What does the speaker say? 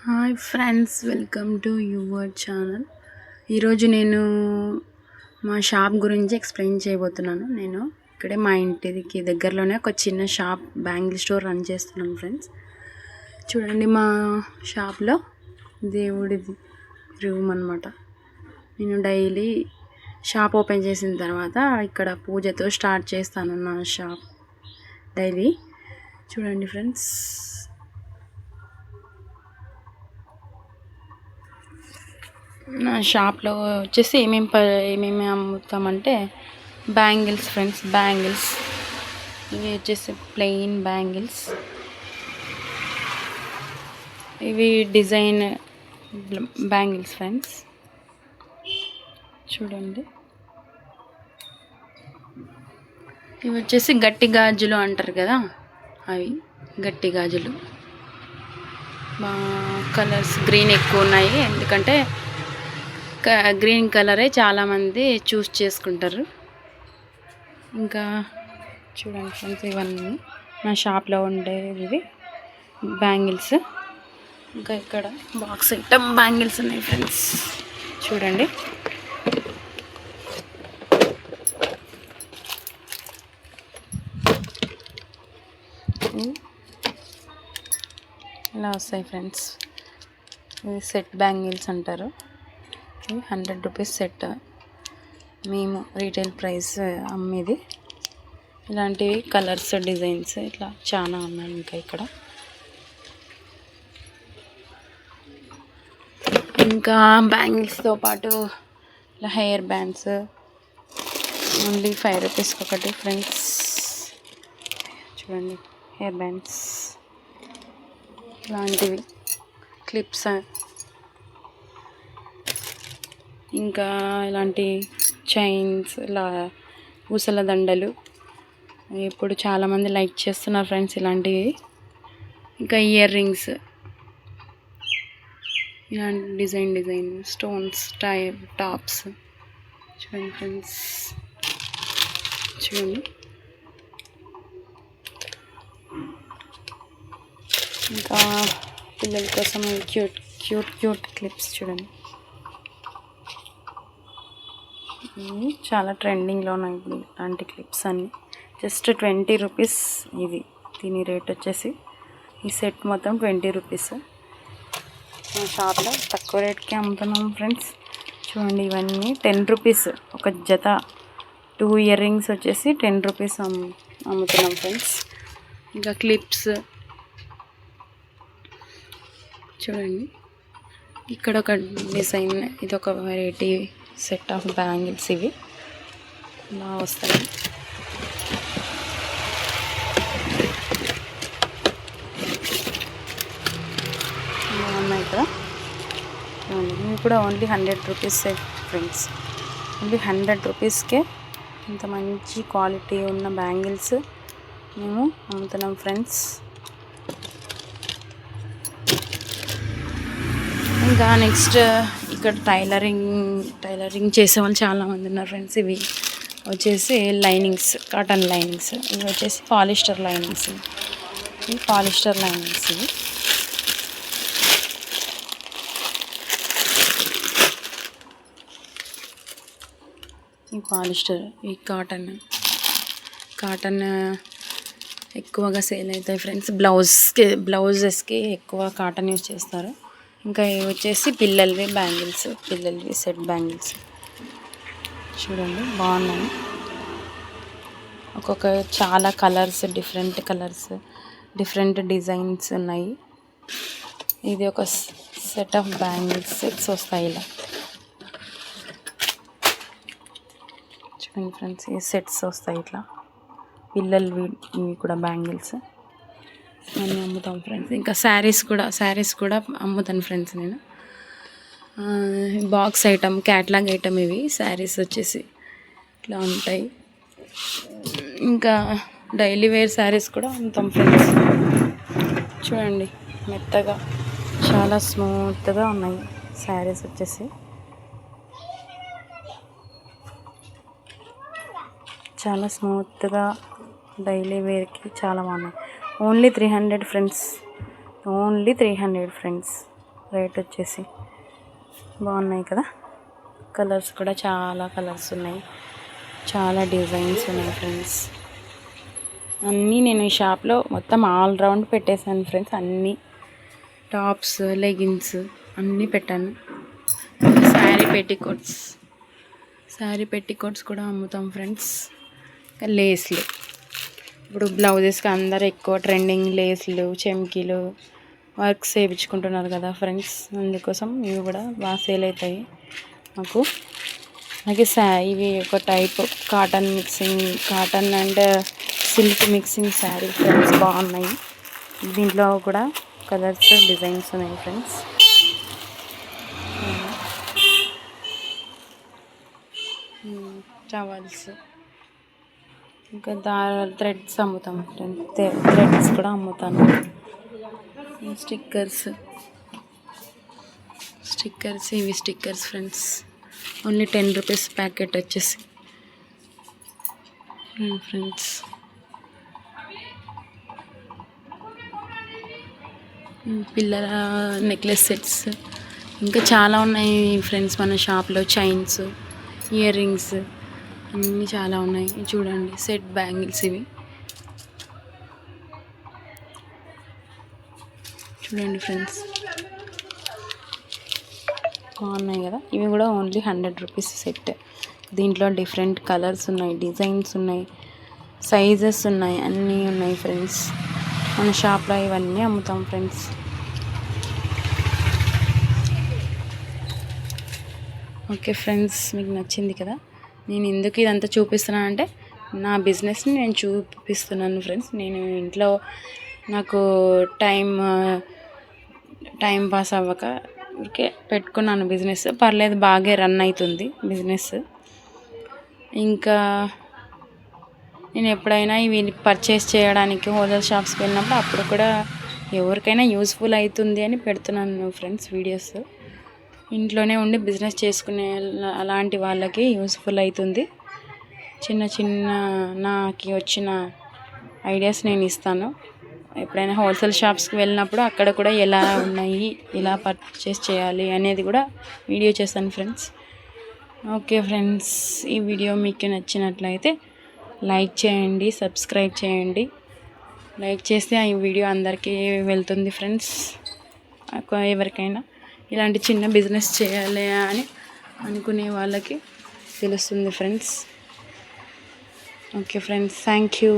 Hi friends, welcome to your channel. ఈరోజు నేను మా షాప్ గురించి ఎక్స్ప్లెయిన్ చేయబోతున్నాను. నేను ఇక్కడే మా ఇంటికి దగ్గరలోనే ఒక చిన్న షాప్, బ్యాంగిల్ స్టోర్ రన్ చేస్తున్నాను ఫ్రెండ్స్. చూడండి, మా షాప్లో దేవుడిది రూమ్ అన్నమాట. నేను డైలీ షాప్ ఓపెన్ చేసిన తర్వాత ఇక్కడ పూజతో స్టార్ట్ చేస్తాను నా షాప్ డైలీ. చూడండి ఫ్రెండ్స్, నా షాప్లో వచ్చేసి ఏమేమి అమ్ముతామంటే బ్యాంగిల్స్ ఫ్రెండ్స్. బ్యాంగిల్స్ ఇవి వచ్చేసి ప్లెయిన్ బ్యాంగిల్స్, ఇవి డిజైన్ బ్యాంగిల్స్ ఫ్రెండ్స్. చూడండి, ఇవి వచ్చేసి గట్టి గాజులు అంటారు కదా, అవి గట్టి గాజులు. మా కలర్స్ గ్రీన్ ఎక్కువ ఉన్నాయి, ఎందుకంటే గ్రీన్ కలరే చాలామంది చూస్ చేసుకుంటారు. ఇంకా చూడండి ఫ్రెండ్స్, ఇవన్నీ మా షాప్లో ఉండేవి బ్యాంగిల్స్. ఇంకా ఇక్కడ బాక్స్ ఐటమ్ బ్యాంగిల్స్ ఉన్నాయి ఫ్రెండ్స్. చూడండి, ఇలా వస్తాయి ఫ్రెండ్స్. ఇవి సెట్ బ్యాంగిల్స్ అంటారు. 100 రూపీస్ సెట్. మేము రీటైల్ ప్రైస్ అమ్మేది. ఇలాంటివి కలర్స్, డిజైన్స్ ఇట్లా చాలా ఉన్నాయి. ఇంకా ఇక్కడ ఇంకా బ్యాంగిల్స్తో పాటు ఇలా హెయిర్ బ్యాండ్స్ ఓన్లీ 5 రూపీస్కి ఒకటి ఫ్రెండ్స్. చూడండి, హెయిర్ బ్యాండ్స్ ఇలాంటివి, క్లిప్స్, ఇంకా ఇలాంటి చైన్స్, ఇలా ఊసల దండలు ఇప్పుడు చాలామంది లైక్ చేస్తున్నారు ఫ్రెండ్స్ ఇలాంటివి. ఇంకా ఇయర్ రింగ్స్, ఇలాంటి డిజైన్ స్టోన్స్ టాప్స్. చూడండి ఫ్రెండ్స్, చూడండి. ఇంకా పిల్లల కోసం క్యూట్ క్లిప్స్ చూడండి. చాలా ట్రెండింగ్లో ఉన్నాయి ఇప్పుడు ఇలాంటి క్లిప్స్ అన్నీ. జస్ట్ 20 రూపీస్ ఇది. దీని రేట్ వచ్చేసి ఈ సెట్ మొత్తం 20 రూపీస్. మా షాప్లో తక్కువ రేట్కి అమ్ముతున్నాం ఫ్రెండ్స్. చూడండి, ఇవన్నీ 10 రూపీస్ ఒక జత. 2 ఇయర్ రింగ్స్ వచ్చేసి 10 రూపీస్ అమ్ముతున్నాం ఫ్రెండ్స్. ఇంకా క్లిప్స్ చూడండి, ఇక్కడ ఒక డిజైన్, ఇది ఒక వెరైటీ సెట్ ఆఫ్ బ్యాంగిల్స్. ఇవి ఇలా వస్తాయి. బాగున్నాయి కదా. ఇవి కూడా ఓన్లీ 100 రూపీస్ ఫ్రెండ్స్. ఓన్లీ 100 రూపీస్కే ఇంత మంచి క్వాలిటీ ఉన్న బ్యాంగిల్స్ మేము అమ్ముతున్నాం ఫ్రెండ్స్. ఇంకా నెక్స్ట్ ఇక్కడ టైలరింగ్ చేసేవాళ్ళు చాలామంది ఉన్నారు ఫ్రెండ్స్. ఇవి వచ్చేసి లైనింగ్స్, కాటన్ లైనింగ్స్. ఇవి వచ్చేసి పాలిస్టర్ లైనింగ్స్. ఇవి పాలిస్టర్ లైనింగ్స్. ఇవి పాలిస్టర్, ఈ కాటన్ ఎక్కువగా సేల్ అవుతాయి ఫ్రెండ్స్. బ్లౌజెస్కి ఎక్కువ కాటన్ యూజ్ చేస్తారు. ఇంకా ఇవి వచ్చేసి పిల్లలవి బ్యాంగిల్స్, పిల్లలవి సెట్ బ్యాంగిల్స్. చూడండి, బాగున్నాయి. ఒక్కొక్క చాలా కలర్స్, డిఫరెంట్ డిజైన్స్ ఉన్నాయి. ఇది ఒక సెట్ ఆఫ్ బ్యాంగిల్స్ సెట్స్ వస్తాయి ఇలా. చూడండి ఫ్రెండ్స్, ఈ సెట్స్ వస్తాయి ఇట్లా. పిల్లలవి ఇవి కూడా బ్యాంగిల్స్ అన్నీ అమ్ముతాం ఫ్రెండ్స్. ఇంకా శారీస్ కూడా అమ్ముతాను ఫ్రెండ్స్ నేను. Box item, catalogue item. ఇవి శారీస్ వచ్చేసి ఇట్లా ఉంటాయి. ఇంకా డైలీ వేర్ శారీస్ కూడా అమ్ముతాం ఫ్రెండ్స్. చూడండి, మెత్తగా చాలా స్మూత్గా ఉన్నాయి శారీస్ వచ్చేసి. చాలా స్మూత్గా డైలీ వేర్కి చాలా బాగున్నాయి. Only 300 friends. Only 300 friends. Rate వచ్చేసి బాగున్నాయి కదా. కలర్స్ కూడా చాలా కలర్స్ ఉన్నాయి, చాలా డిజైన్స్ ఉన్నాయి ఫ్రెండ్స్. అన్నీ నేను ఈ షాప్లో మొత్తం ఆల్ రౌండ్ పెట్టేశాను ఫ్రెండ్స్. అన్నీ టాప్స్, లెగిన్స్ అన్నీ పెట్టాను. శారీ పెట్టికోట్స్ కూడా అమ్ముతాం ఫ్రెండ్స్. ఇంకా లేస్లు, ఇప్పుడు బ్లౌజెస్కి అందరు ఎక్కువ ట్రెండింగ్ లేస్లు, చెమ్కీలు, వర్క్స్ వేయించుకుంటున్నారు కదా ఫ్రెండ్స్. అందుకోసం ఇవి కూడా బాగా సేల్ అవుతాయి మాకు. అలాగే ఇవి ఒక type cotton and silk mixing sari friends, బాగున్నాయి. దీంట్లో కూడా కలర్స్, డిజైన్స్ ఉన్నాయి ఫ్రెండ్స్. టవల్స్, ఇంకా థ్రెడ్స్ అమ్ముతాం ఫ్రెండ్స్. థ్రెడ్స్ కూడా అమ్ముతాను. స్టిక్కర్స్, ఇవి stickers friends. Only 10 rupees packet వచ్చేసి ఫ్రెండ్స్. పిల్లల నెక్లెస్ సెట్స్ ఇంకా చాలా ఉన్నాయి ఫ్రెండ్స్ మన షాప్లో. చైన్స్, ఇయర్ రింగ్స్ అన్నీ చాలా ఉన్నాయి. చూడండి, సెట్ బ్యాంగిల్స్ ఇవి చూడండి ఫ్రెండ్స్, బాగున్నాయి కదా. ఇవి కూడా ఓన్లీ 100 రూపీస్ సెట్. దీంట్లో డిఫరెంట్ కలర్స్ ఉన్నాయి, డిజైన్స్ ఉన్నాయి, సైజెస్ ఉన్నాయి, అన్నీ ఉన్నాయి ఫ్రెండ్స్. మన షాప్లో ఇవన్నీ అమ్ముతాం ఫ్రెండ్స్. ఓకే ఫ్రెండ్స్, మీకు నచ్చింది కదా. నేను ఎందుకు ఇదంతా చూపిస్తున్నానంటే నా బిజినెస్ని నేను చూపిస్తున్నాను ఫ్రెండ్స్. నేను ఇంట్లో నాకు టైం పాస్ అవ్వక ఊరికే పెట్టుకున్నాను బిజినెస్. పర్లేదు, బాగా రన్ అవుతుంది బిజినెస్. ఇంకా నేను ఎప్పుడైనా ఇవి పర్చేస్ చేయడానికి హోల్సేల్ షాప్స్కి వెళ్ళినప్పుడు అప్పుడు కూడా ఎవరికైనా యూస్ఫుల్ అవుతుంది అని పెడుతున్నాను ఫ్రెండ్స్ వీడియోస్. ఇంట్లోనే ఉండి బిజినెస్ చేసుకునే అలాంటి వాళ్ళకి యూస్ఫుల్ అవుతుంది. చిన్న నాకు వచ్చిన ఐడియాస్ నేను ఇస్తాను. ఎప్పుడైనా హోల్సేల్ షాప్స్కి వెళ్ళినప్పుడు అక్కడ కూడా ఎలా ఉన్నాయి, ఎలా పర్చేస్ చేయాలి అనేది కూడా వీడియో చేస్తాను ఫ్రెండ్స్. ఓకే ఫ్రెండ్స్, ఈ వీడియో మీకు నచ్చినట్లయితే లైక్ చేయండి, సబ్స్క్రైబ్ చేయండి. లైక్ చేస్తే ఈ వీడియో అందరికీ వెళ్తుంది ఫ్రెండ్స్. ఎవరికైనా ఇలాంటి చిన్న బిజినెస్ చేయాలి అని అనుకునే వాళ్ళకి తెలుస్తుంది friends. Okay friends, thank you.